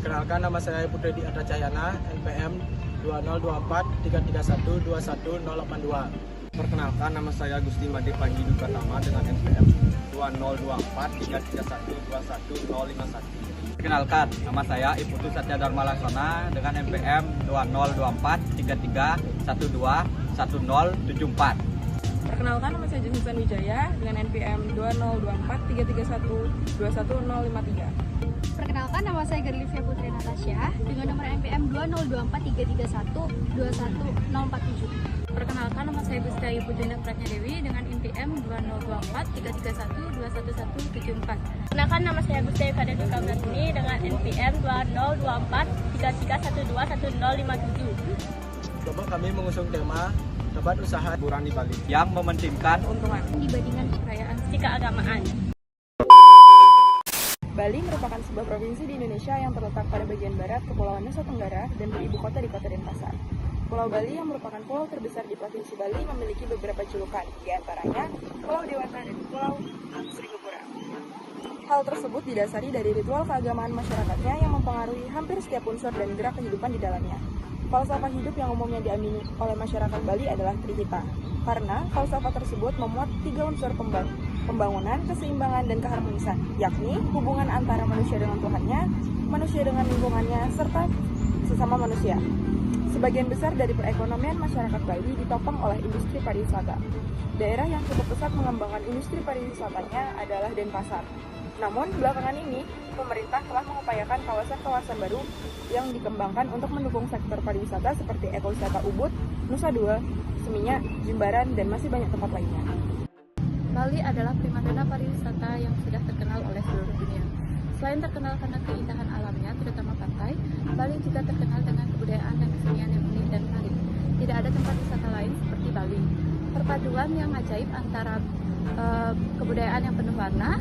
Perkenalkan, nama saya Putri Diadra Cahyana, NPM 2024-331-21082. Perkenalkan, nama saya Gusti Made Panji Dukatama dengan NPM 2024-331-21051. Perkenalkan, nama saya Iputu Satya Dharma Laksana dengan NPM 2024-3312-1074. Perkenalkan, nama saya Jensen Wijaya dengan NPM 2024-331-21053. Perkenalkan, nama saya Gerlivia Putri Natasha dengan nomor NPM 2024-331-21047. Perkenalkan, nama saya Gusti Ayu Pujana Pratnya Dewi dengan NPM 2024-331-21174. Perkenalkan, nama saya Gusti Ayu Kadek Kamartini dengan NPM 2024-3312-1057. Kelompok kami mengusung tema tempat usaha Hiburan di Bali Yang mementingkan Keuntungan. Dibandingkan perayaan keagamaan. Bali merupakan sebuah provinsi di Indonesia yang terletak pada bagian barat Kepulauan Nusa Tenggara dan beribu kota di Kota Denpasar. Pulau Bali yang merupakan pulau terbesar di Provinsi Bali memiliki beberapa julukan, di antaranya Pulau Dewata dan Pulau Serigapura. Hal tersebut didasari dari ritual keagamaan masyarakatnya yang mempengaruhi hampir setiap unsur dan gerak kehidupan di dalamnya. Falsafah hidup yang umumnya diamini oleh masyarakat Bali adalah Trihita, karena falsafah tersebut memuat 3 unsur pembangunan, keseimbangan, dan keharmonisan, yakni hubungan antara manusia dengan Tuhannya, manusia dengan lingkungannya, serta sesama manusia. Sebagian besar dari perekonomian masyarakat Bali ditopang oleh industri pariwisata. Daerah yang cukup pesat mengembangkan industri pariwisatanya adalah Denpasar. Namun, belakangan ini, pemerintah telah mengupayakan kawasan-kawasan baru yang dikembangkan untuk mendukung sektor pariwisata seperti ekowisata Ubud, Nusa Dua, Seminyak, Jimbaran, dan masih banyak tempat lainnya. Bali adalah primadona pariwisata yang sudah terkenal oleh seluruh dunia. Selain terkenal karena keindahan alamnya, terutama pantai, Bali juga terkenal dengan kebudayaan dan kesenian yang unik dan menarik. Tidak ada tempat wisata lain seperti Bali. Perpaduan yang ajaib antara kebudayaan yang penuh warna,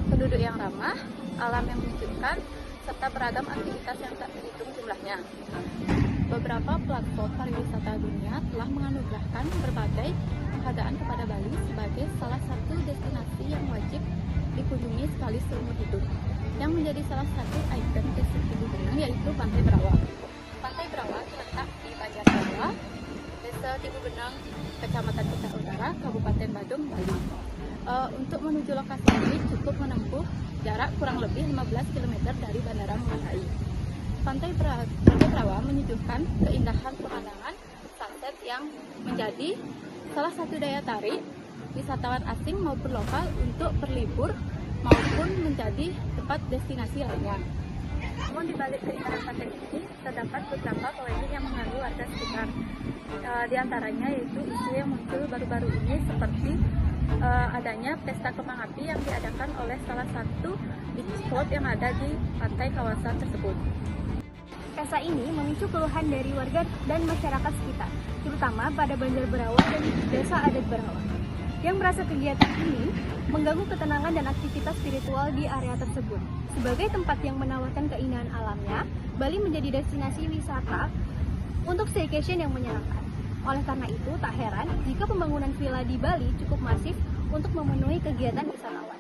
penduduk yang ramah, alam yang menakjubkan, serta beragam aktivitas yang tak terhitung jumlahnya. Beberapa platform pariwisata dunia telah menganugerahkan berbagai penghargaan kepada Bali sebagai salah satu destinasi yang wajib dikunjungi sekali seumur hidup. Yang menjadi salah satu ikon desa Tibu Benang yaitu Pantai Brawa. Pantai Brawa terletak di Banjarbawa, Desa Tibu Benang, Kecamatan Kuta Utara, Kabupaten Badung, Bali. Untuk menuju lokasi ini cukup menempuh jarak kurang lebih 15 km dari Bandara Muhammad Rai. Pantai Brawa menyuguhkan keindahan pemandangan sunset yang menjadi salah satu daya tarik wisatawan asing maupun lokal untuk berlibur maupun menjadi tempat destinasi lainnya. Namun di balik keindahan pantai ini terdapat beberapa polemik yang mengganggu warga sekitar. Di antaranya yaitu isu yang muncul baru-baru ini seperti adanya pesta kembang api yang diadakan oleh salah satu beach spot yang ada di pantai kawasan tersebut. Pesta ini memicu keluhan dari warga dan masyarakat sekitar, terutama pada Banjarbawa dan Desa Adat Barawa, yang merasa kegiatan ini mengganggu ketenangan dan aktivitas spiritual di area tersebut. Sebagai tempat yang menawarkan keindahan alamnya, Bali menjadi destinasi wisata untuk staycation yang menyenangkan. Oleh karena itu, tak heran jika pembangunan villa di Bali cukup masif untuk memenuhi kegiatan wisatawan.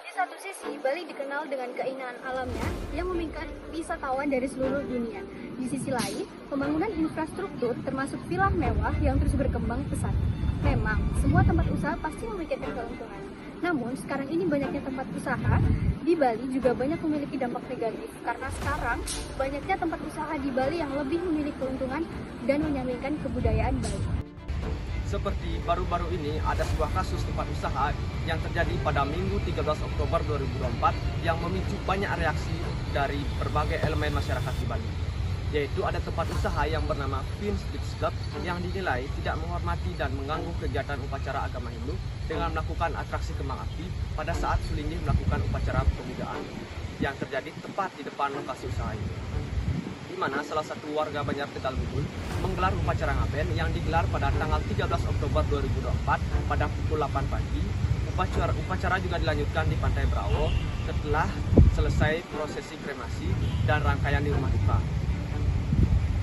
Di satu sisi, Bali dikenal dengan keindahan alamnya yang memikat wisatawan dari seluruh dunia. Di sisi lain, pembangunan infrastruktur termasuk villa mewah yang terus berkembang pesat. Memang, semua tempat usaha pasti memikirkan keuntungan. Namun, sekarang ini banyaknya tempat usaha di Bali juga banyak memiliki dampak negatif. Karena sekarang, banyaknya tempat usaha di Bali yang lebih memiliki keuntungan dan menyampingkan kebudayaan Bali. Seperti baru-baru ini ada sebuah kasus tempat usaha yang terjadi pada Minggu 13 Oktober 2024 yang memicu banyak reaksi dari berbagai elemen masyarakat di Bali. Yaitu ada tempat usaha yang bernama Fins Beach Club yang dinilai tidak menghormati dan mengganggu kegiatan upacara agama Hindu dengan melakukan atraksi kembang api pada saat Sulinggi melakukan upacara pemudaan yang terjadi tepat di depan lokasi usaha itu. Di mana salah satu warga Banjar Tegal Bubul menggelar upacara ngaben yang digelar pada tanggal 13 Oktober 2024 pada pukul 8 pagi. Upacara juga dilanjutkan di Pantai Brawa setelah selesai prosesi kremasi dan rangkaian di rumah duka.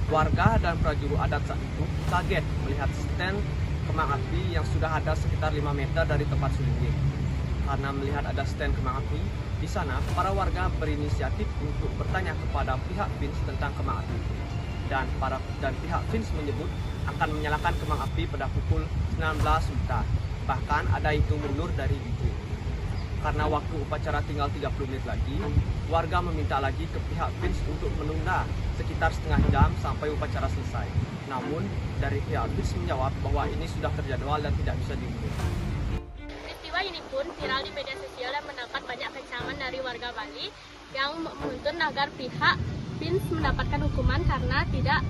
Warga dan prajuru adat saat itu kaget melihat stand kembang api yang sudah ada sekitar 5 meter dari tempat Sulinggi. Karena melihat ada stand kembang api, di sana para warga berinisiatif untuk bertanya kepada pihak Vins tentang kembang api. Dan pihak Vins menyebut akan menyalakan kembang api pada pukul 19 WITA. Bahkan ada hitung mundur dari itu. Karena waktu upacara tinggal 30 menit lagi, warga meminta lagi ke pihak Vins untuk menunda sekitar setengah jam sampai upacara selesai. Namun, dari pihak Vins menjawab bahwa ini sudah terjadwal dan tidak bisa diundur. Peristiwa ini pun viral di media sosial dan mendapat banyak kecaman dari warga Bali yang menuntut agar pihak Vins mendapatkan hukuman karena tidak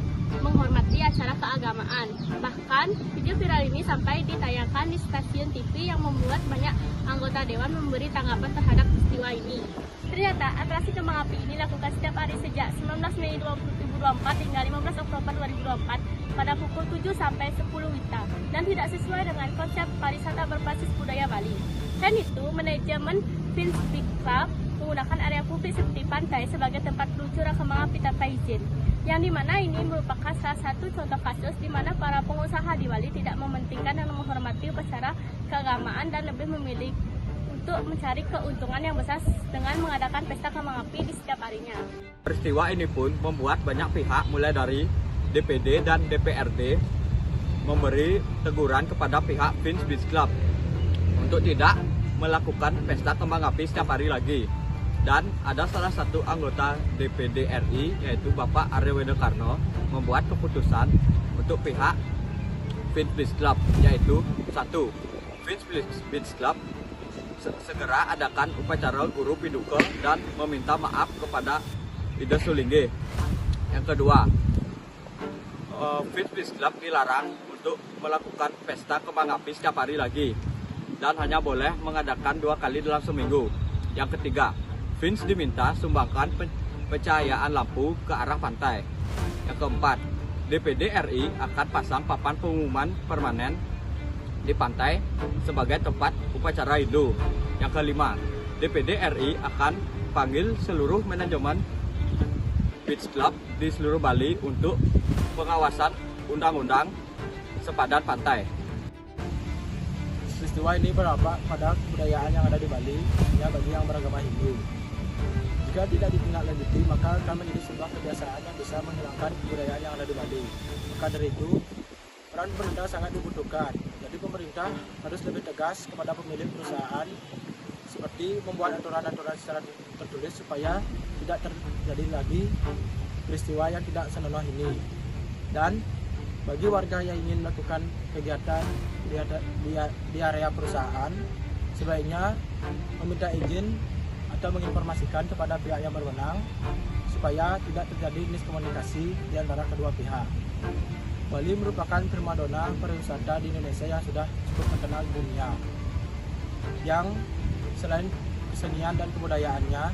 menghormati acara keagamaan. Bahkan, video viral ini sampai ditayangkan di stasiun TV yang membuat banyak anggota dewan memberi tanggapan terhadap peristiwa ini. Ternyata, atraksi kembang api ini dilakukan setiap hari sejak 19 Mei 2024 hingga 15 Oktober 2024 pada pukul 7 sampai 10 WITA dan tidak sesuai dengan konsep pariwisata berbasis budaya Bali. Dan itu, manajemen Vins Beach Club menggunakan area publik seperti pantai sebagai tempat peluncuran kembang api tanpa izin. Yang dimana ini merupakan salah satu contoh kasus di mana para pengusaha di Bali tidak mementingkan dan menghormati upacara keagamaan dan lebih memilih untuk mencari keuntungan yang besar dengan mengadakan pesta kembang api di setiap harinya. Peristiwa ini pun membuat banyak pihak mulai dari DPD dan DPRD memberi teguran kepada pihak Vins Beach Club untuk tidak melakukan pesta kembang api setiap hari lagi. Dan ada salah satu anggota DPD RI yaitu Bapak Aryo Karno membuat keputusan untuk pihak Vins Beach Club, yaitu 1. Vins Beach Club segera adakan upacara Uru Piduka dan meminta maaf kepada Ida Sulingge. Yang kedua, Vins Beach Club dilarang untuk melakukan pesta kembang api setiap hari lagi dan hanya boleh mengadakan 2 kali dalam seminggu. Yang ketiga, Vins diminta sumbangkan pencahayaan lampu ke arah pantai. Yang keempat, DPD RI akan pasang papan pengumuman permanen di pantai sebagai tempat upacara itu. Yang kelima, DPD RI akan panggil seluruh manajemen Beach Club di seluruh Bali untuk pengawasan undang-undang sepadan pantai. Peristiwa ini berdampak pada kebudayaan yang ada di Bali, ya bagi yang beragama Hindu. Jika tidak ditindaklanjuti, maka akan menjadi sebuah kebiasaan yang bisa menghilangkan kebudayaan yang ada di Bali. Maka dari itu, peran pemerintah sangat dibutuhkan. Jadi pemerintah harus lebih tegas kepada pemilik perusahaan, seperti membuat aturan-aturan secara tertulis supaya tidak terjadi lagi peristiwa yang tidak senonoh ini. Dan bagi warga yang ingin melakukan kegiatan di area perusahaan, sebaiknya meminta izin atau menginformasikan kepada pihak yang berwenang supaya tidak terjadi miskomunikasi di antara kedua pihak. Bali merupakan primadona pariwisata di Indonesia yang sudah cukup terkenal di dunia. Yang selain kesenian dan kebudayaannya,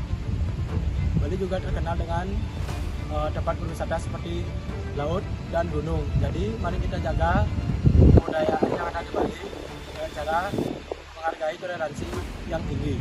Bali juga terkenal dengan tempat berwisata seperti laut dan gunung. Jadi mari kita jaga kebudayaan yang ada di Bali dengan cara menghargai toleransi yang tinggi.